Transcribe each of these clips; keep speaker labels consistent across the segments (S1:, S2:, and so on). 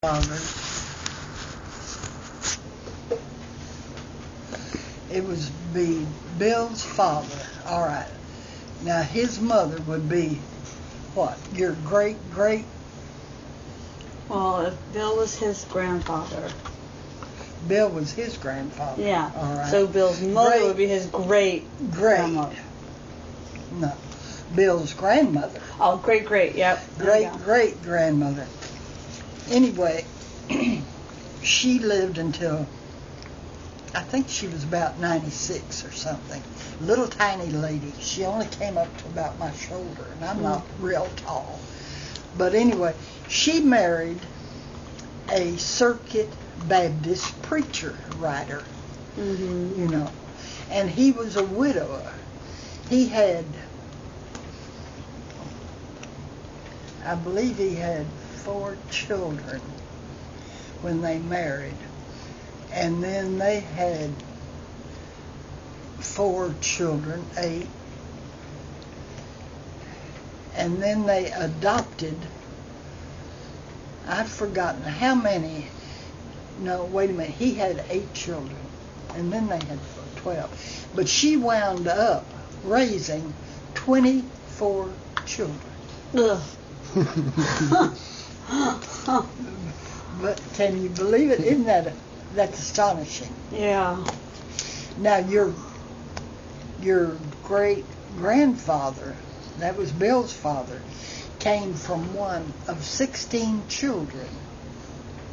S1: father. It would be Bill's father. All right. Now his mother would be what? Your great.
S2: Well, if Bill was his grandfather.
S1: Bill was his grandfather.
S2: Yeah.
S1: All right.
S2: So Bill's mother would be his great grandmother.
S1: No. Bill's grandmother.
S2: Oh, great. Yep.
S1: Great grandmother. Anyway, she lived until I think she was about 96 or something. Little tiny lady. She only came up to about my shoulder, and I'm not real tall. But anyway, she married a circuit Baptist preacher writer, you know, and he was a widower. He had, I believe he had 4 children when they married. And then they had 4 children, 8. And then they adopted, I've forgotten how many. No, wait a minute. He had 8 children. And then they had 12. But she wound up raising 24 children.
S2: Ugh.
S1: But can you believe it? Isn't that's astonishing?
S2: Yeah.
S1: Now your great grandfather, that was Bill's father, came from one of 16 children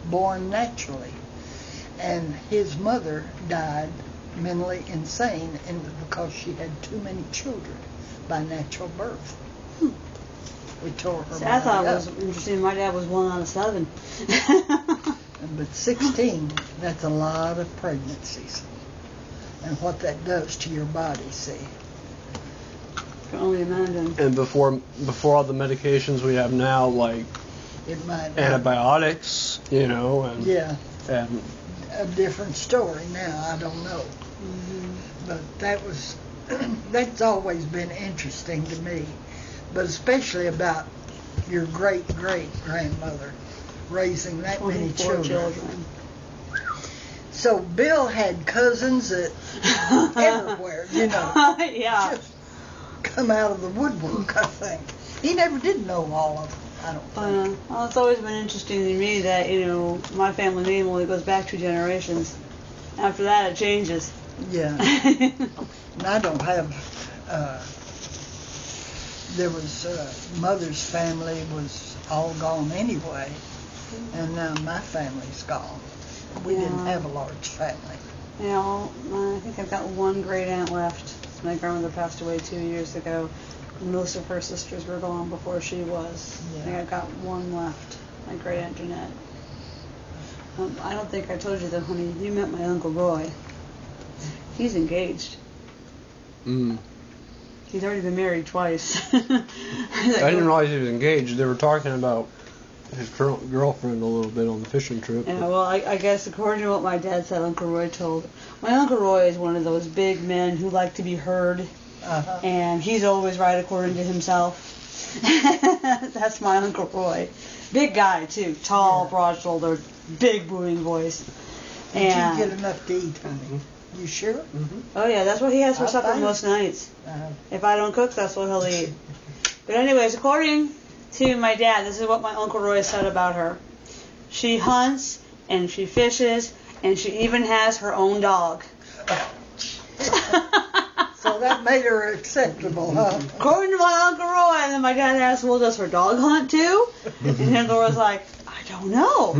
S1: born naturally, and his mother died mentally insane because she had too many children by natural birth. We tore her.
S2: See, I thought it was interesting. My dad was 1 out of 7.
S1: But 16, that's a lot of pregnancies. And what that does to your body, see.
S2: I can only imagine.
S3: And before all the medications we have now, like
S1: It might
S3: antibiotics, you know, and
S1: yeah,
S3: and
S1: a different story now. I don't know. But that's always been interesting to me. But especially about your great grandmother raising that many children. So Bill had cousins everywhere, you know.
S2: Yeah.
S1: Just come out of the woodwork, I think. He never did know all of them, I don't think.
S2: Well, it's always been interesting to me that, you know, my family name only goes back 2 generations. After that, it changes.
S1: Yeah. And I don't have, there was, mother's family was all gone anyway. And now my family's gone. We didn't have a large family.
S2: You know, I think I've got 1 great aunt left. My grandmother passed away 2 years ago. Most of her sisters were gone before she was.
S1: Yeah.
S2: I think I've got 1 left. My great aunt Jeanette. I don't think I told you though, honey. You met my Uncle Roy. He's engaged. He's already been married twice.
S3: I didn't realize he was engaged. They were talking about his current girlfriend a little bit on the fishing trip.
S2: Yeah, well, I guess according to what my dad said, Uncle Roy told. My Uncle Roy is one of those big men who like to be heard, and he's always right according to himself. That's my Uncle Roy. Big guy, too. Tall, broad-shouldered, big booming voice.
S1: Did you get enough to eat, honey? You sure?
S2: Oh, yeah, that's what he has for supper most nights. If I don't cook, that's what he'll eat. But anyways, according to my dad, this is what my Uncle Roy said about her. She hunts, and she fishes, and she even has her own dog.
S1: So that made her acceptable, huh?
S2: According to my Uncle Roy. And then my dad asked, well, does her dog hunt too? And Uncle Roy's like, I don't know.